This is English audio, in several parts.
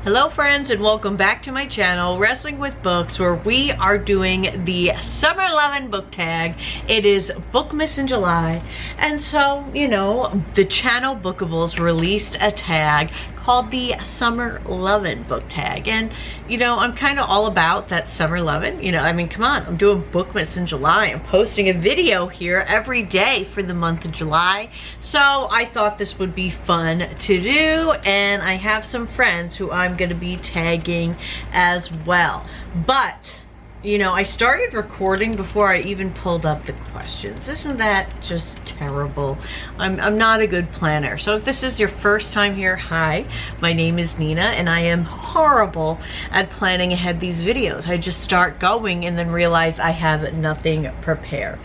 Hello friends, and welcome back to my channel, Wrestling with Books, where we are doing the Summer Lovin' book tag. It is Bookmas in July, and so, you know, the channel Bookables released a tag called the Summer Lovin' book tag. And, you know, I'm kind of all about that Summer Lovin'. You know, I mean, come on, I'm doing Bookmas in July. I'm posting a video here every day for the month of July. So I thought this would be fun to do, and I have some friends who I'm going to be tagging as well. But, you know, I started recording before I even pulled up the questions. Isn't that just terrible? I'm not a good planner. So if this is your first time here, hi, my name is Nina, and I am horrible at planning ahead these videos. I just start going and then realize I have nothing prepared.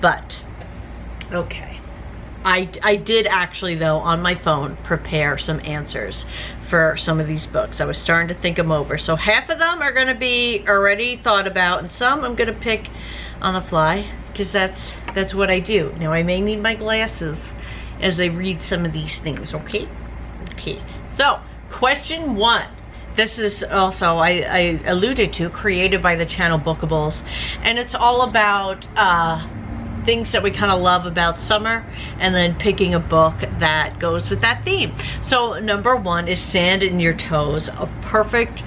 But, okay. I did actually, though, on my phone, prepare some answers for some of these books. I was starting to think them over. So half of them are going to be already thought about, and some I'm going to pick on the fly, because that's what I do. Now, I may need my glasses as I read some of these things, okay? Okay. So, question 1. This is also, I alluded to, created by the channel Bookables, and it's all about things that we kind of love about summer, and then picking a book that goes with that theme. So number 1 is Sand in Your Toes, a perfect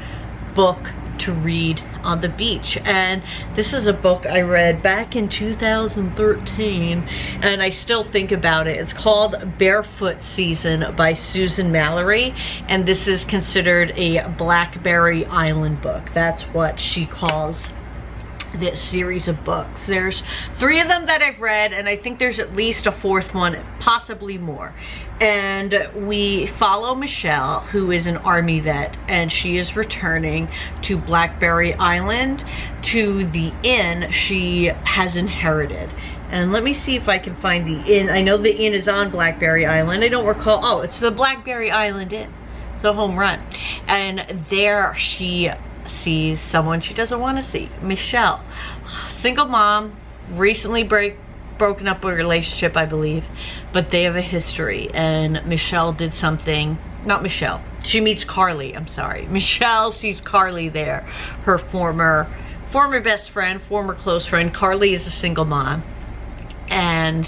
book to read on the beach. And this is a book I read back in 2013, and I still think about it. It's called Barefoot Season by Susan Mallory, and this is considered a Blackberry Island book. That's what she calls this series of books. There's 3 of them that I've read, and I think there's at least a 4th one, possibly more. And we follow Michelle, who is an Army vet, and she is returning to Blackberry Island, to the inn she has inherited. And let me see if I can find the inn. I know the inn is on Blackberry Island. I don't recall. Oh, it's the Blackberry Island Inn. It's a home run. And there she sees someone she doesn't want to see. Michelle, single mom, recently broken up a relationship, I believe, but they have a history, and Michelle did something. Not Michelle, she meets Carly, I'm sorry. Michelle sees Carly there, her former best friend, former close friend. Carly is a single mom, and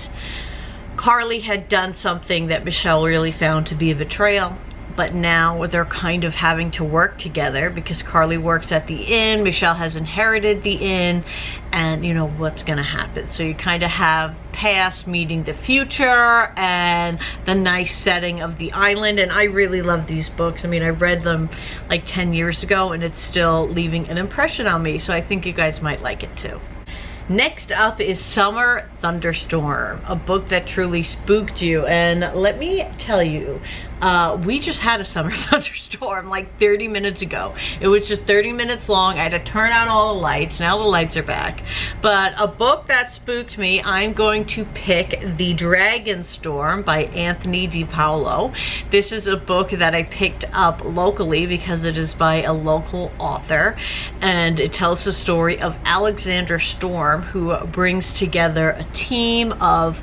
Carly had done something that Michelle really found to be a betrayal. But now they're kind of having to work together because Carly works at the inn, Michelle has inherited the inn, and you know what's gonna happen. So you kind of have past meeting the future and the nice setting of the island. And I really love these books. I mean, I read them like 10 years ago, and it's still leaving an impression on me. So I think you guys might like it too. Next up is Summer Thunderstorm, a book that truly spooked you. And let me tell you, we just had a summer thunderstorm like 30 minutes ago. It was just 30 minutes long. I had to turn out all the lights. Now the lights are back. But a book that spooked me, I'm going to pick The Dragon Storm by Anthony DiPaolo. This is a book that I picked up locally because it is by a local author, and it tells the story of Alexander Storm, who brings together a team of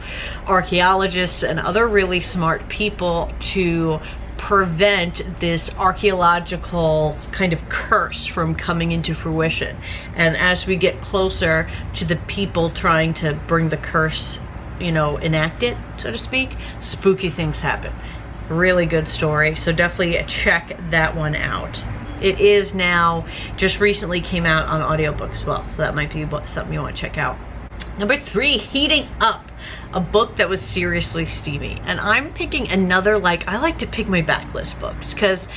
archaeologists and other really smart people to prevent this archaeological kind of curse from coming into fruition. And as we get closer to the people trying to bring the curse, you know, enact it, so to speak, spooky things happen. Really good story, so definitely check that one out. It is now, just recently came out on audiobook as well, so that might be something you want to check out. Number 3, Heating Up, a book that was seriously steamy. And I'm picking another, like, I like to pick my backlist books because,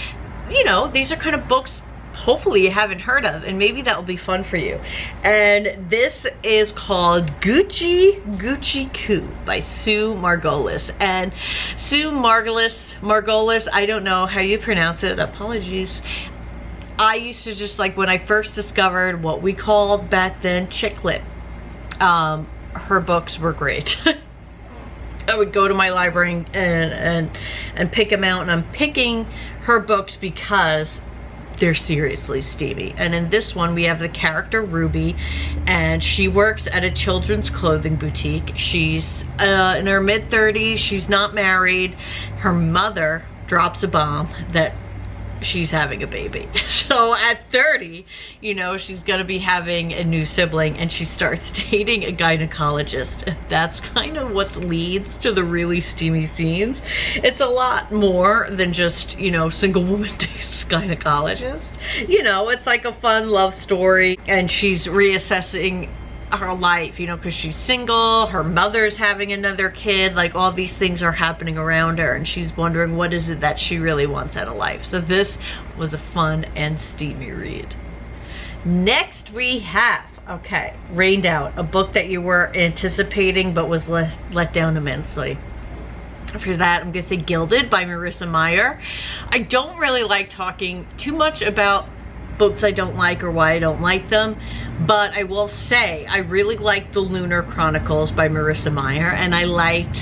you know, these are kind of books hopefully you haven't heard of, and maybe that will be fun for you. And this is called Gucci Coup by Sue Margolis. And Sue Margolis, I don't know how you pronounce it, apologies. I used to just, like, when I first discovered what we called back then chick lit, her books were great. I would go to my library and pick them out, and I'm picking her books because they're seriously steamy. And in this one we have the character Ruby, and she works at a children's clothing boutique. She's in her mid-30s, she's not married. Her mother drops a bomb that she's having a baby. So at 30, you know, she's gonna be having a new sibling, and she starts dating a gynecologist. And that's kind of what leads to the really steamy scenes. It's a lot more than just, you know, single woman dates gynecologist. You know, it's like a fun love story, and she's reassessing her life, you know, because she's single, her mother's having another kid, like all these things are happening around her, and she's wondering what is it that she really wants out of life. So this was a fun and steamy read. Next we have, okay, Rained Out, a book that you were anticipating but was let down immensely. After that, I'm gonna say Gilded by Marissa Meyer. I don't really like talking too much about books I don't like or why I don't like them, but I will say I really liked The Lunar Chronicles by Marissa Meyer, and I liked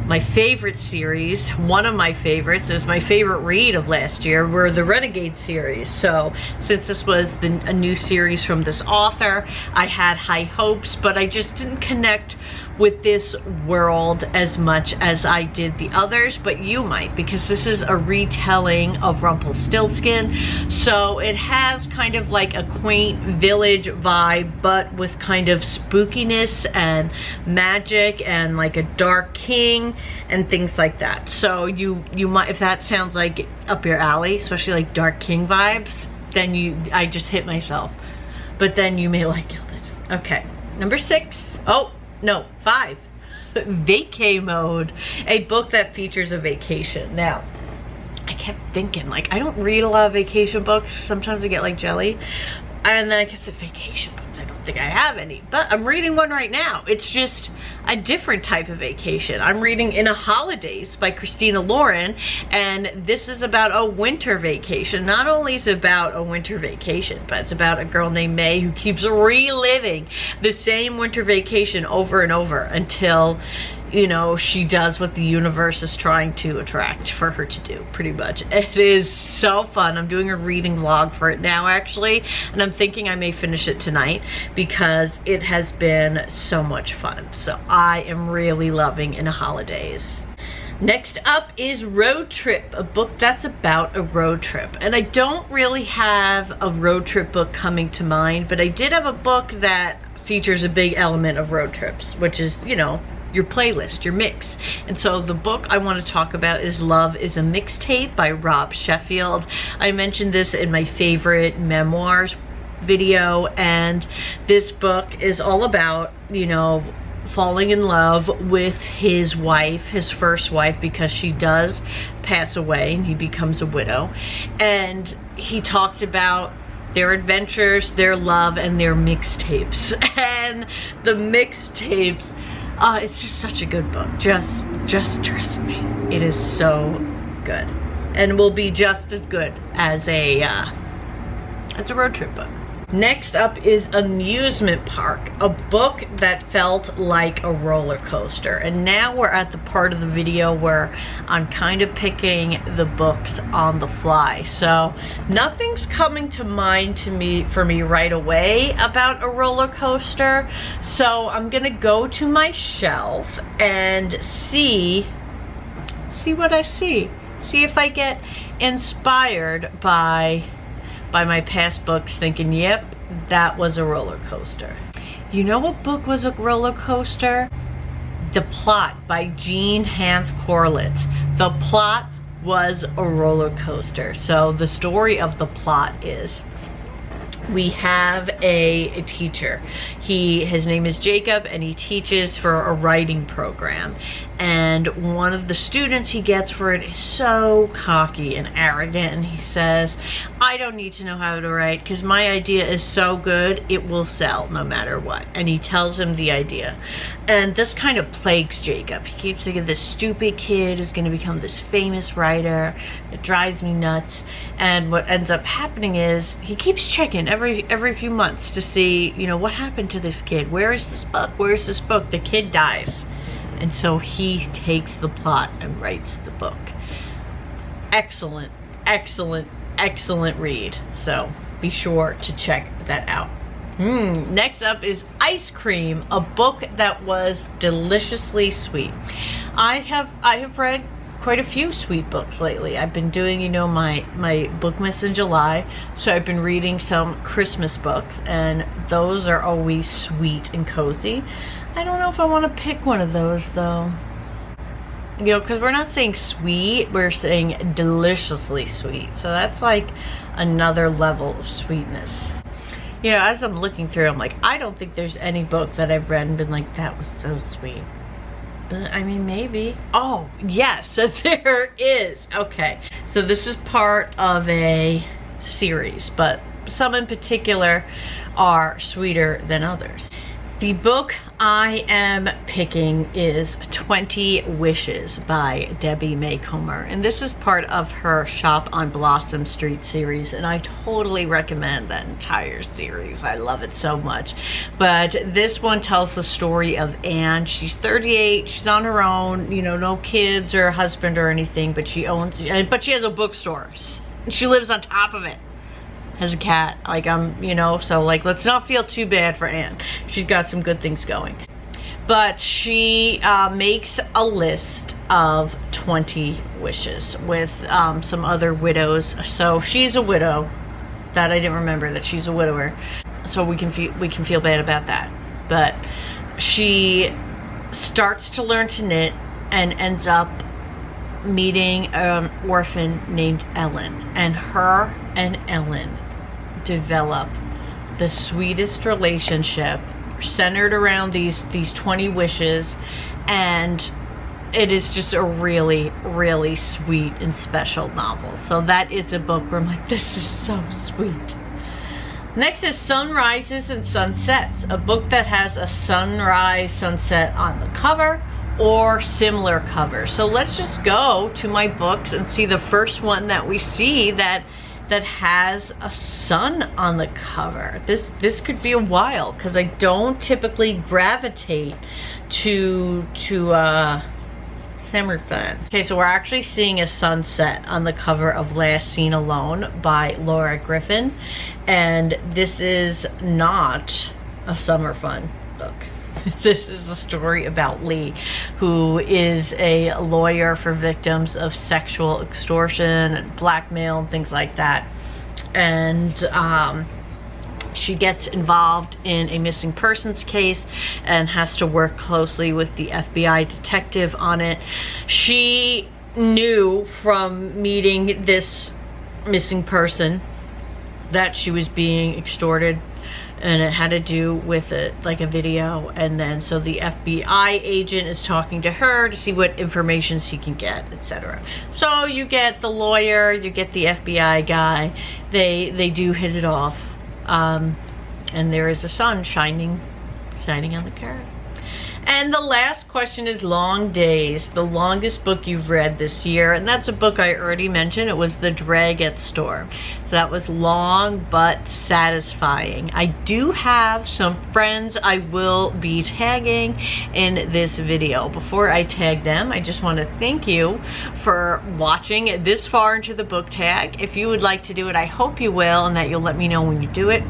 my favorite series. One of my favorites is my favorite read of last year were the Renegade series. So since this was a new series from this author, I had high hopes, but I just didn't connect with this world as much as I did the others, but you might, because this is a retelling of Rumpelstiltskin. So it has kind of like a quaint village vibe, but with kind of spookiness and magic and like a dark king and things like that. So you might, if that sounds like up your alley, especially like dark king vibes, then I just hit myself. But then you may like Gilded. Okay, number 6. Oh, no, 5. Vacay Mode, a book that features a vacation. Now, I kept thinking, like, I don't read a lot of vacation books. Sometimes I get like jelly. And then I kept saying, vacation books, I don't think I have any. But I'm reading one right now. It's just a different type of vacation. I'm reading In a Holidays by Christina Lauren, and this is about a winter vacation. Not only is it about a winter vacation, but it's about a girl named May who keeps reliving the same winter vacation over and over until, you know, she does what the universe is trying to attract for her to do, pretty much. It is so fun. I'm doing a reading vlog for it now, actually, and I'm thinking I may finish it tonight because it has been so much fun. So I am really loving In a Holidays. Next up is Road Trip, a book that's about a road trip. And I don't really have a road trip book coming to mind, but I did have a book that features a big element of road trips, which is, you know, your playlist, your mix. And so the book I want to talk about is Love is a Mixtape by Rob Sheffield. I mentioned this in my favorite memoirs video, and this book is all about, you know, falling in love with his wife, his first wife, because she does pass away and he becomes a widow. And he talks about their adventures, their love, and their mixtapes. And the mixtapes, it's just such a good book. Just trust me. It is so good. And will be just as good as a road trip book. Next up is Amusement Park, a book that felt like a roller coaster. And now we're at the part of the video where I'm kind of picking the books on the fly. So nothing's coming to mind for me right away about a roller coaster. So I'm gonna go to my shelf and see what I see. See if I get inspired by my past books, thinking, yep, that was a roller coaster. You know what book was a roller coaster? The Plot by Jean Hanff Corlitz. The Plot was a roller coaster. So the story of The Plot is, we have a teacher. His name is Jacob, and he teaches for a writing program. And one of the students he gets for it is so cocky and arrogant, and he says, I don't need to know how to write because my idea is so good it will sell no matter what. And he tells him the idea. And this kind of plagues Jacob. He keeps thinking this stupid kid is going to become this famous writer. It drives me nuts. And what ends up happening is he keeps checking every few months to see, you know, what happened to this kid? Where is this book? Where's this book? The kid dies. And so he takes the plot and writes the book. Excellent, excellent, excellent read. So be sure to check that out. Next up is Ice Cream, a book that was deliciously sweet. I have read quite a few sweet books lately. I've been doing, you know, my Bookmas in July, so I've been reading some Christmas books, and those are always sweet and cozy. I don't know if I want to pick one of those though. You know, because we're not saying sweet, we're saying deliciously sweet. So that's like another level of sweetness. You know, as I'm looking through, I'm like, I don't think there's any book that I've read and been like, that was so sweet. But I mean, maybe. Oh, yes, there is. Okay, so this is part of a series, but some in particular are sweeter than others. The book I am picking is 20 Wishes by Debbie May Comer, and this is part of her Shop on Blossom Street series, and I totally recommend that entire series. I love it so much. But this one tells the story of Anne. She's 38, she's on her own, you know, no kids or husband or anything, but she has a bookstore. She lives on top of it. Has a cat, like you know, so like let's not feel too bad for Anne. She's got some good things going. But she makes a list of 20 wishes with some other widows. So she's a widow. That I didn't remember that she's a widower. So we can feel bad about that. But she starts to learn to knit and ends up meeting an orphan named Ellen, and her and Ellen develop the sweetest relationship centered around these 20 wishes, and it is just a really, really sweet and special novel. So that is a book where I'm like, this is so sweet. Next is Sunrises and Sunsets, a book that has a sunrise, sunset on the cover or similar cover. So let's just go to my books and see the first one that we see that has a sun on the cover. This could be a while because I don't typically gravitate to summer fun. Okay, so we're actually seeing a sunset on the cover of Last Seen Alone by Laura Griffin, and this is not a summer fun book. This is a story about Lee, who is a lawyer for victims of sexual extortion and blackmail and things like that. And she gets involved in a missing persons case and has to work closely with the FBI detective on it. She knew from meeting this missing person that she was being extorted, and it had to do with like a video, and then so the FBI agent is talking to her to see what information she can get, etc. So you get the lawyer, you get the FBI guy, they do hit it off, and there is a sun shining on the car. And the last question is Long Days, the longest book you've read this year. And that's a book I already mentioned. It was The Dragette Store. So that was long but satisfying. I do have some friends I will be tagging in this video. Before I tag them, I just want to thank you for watching this far into the book tag. If you would like to do it, I hope you will, and that you'll let me know when you do it.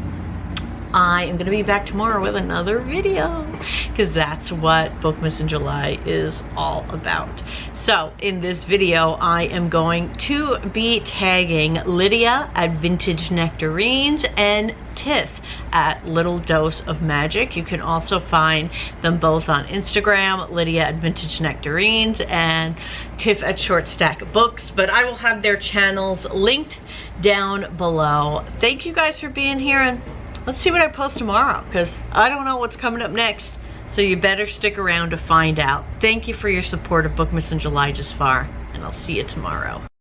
I am going to be back tomorrow with another video, because that's what Bookmas in July is all about. So in this video, I am going to be tagging Lydia at Vintage Nectarines and Tiff at Little Dose of Magic. You can also find them both on Instagram, Lydia at Vintage Nectarines and Tiff at Short Stack of Books, but I will have their channels linked down below. Thank you guys for being here, and let's see what I post tomorrow, because I don't know what's coming up next. So you better stick around to find out. Thank you for your support of Bookmas in July just far, and I'll see you tomorrow.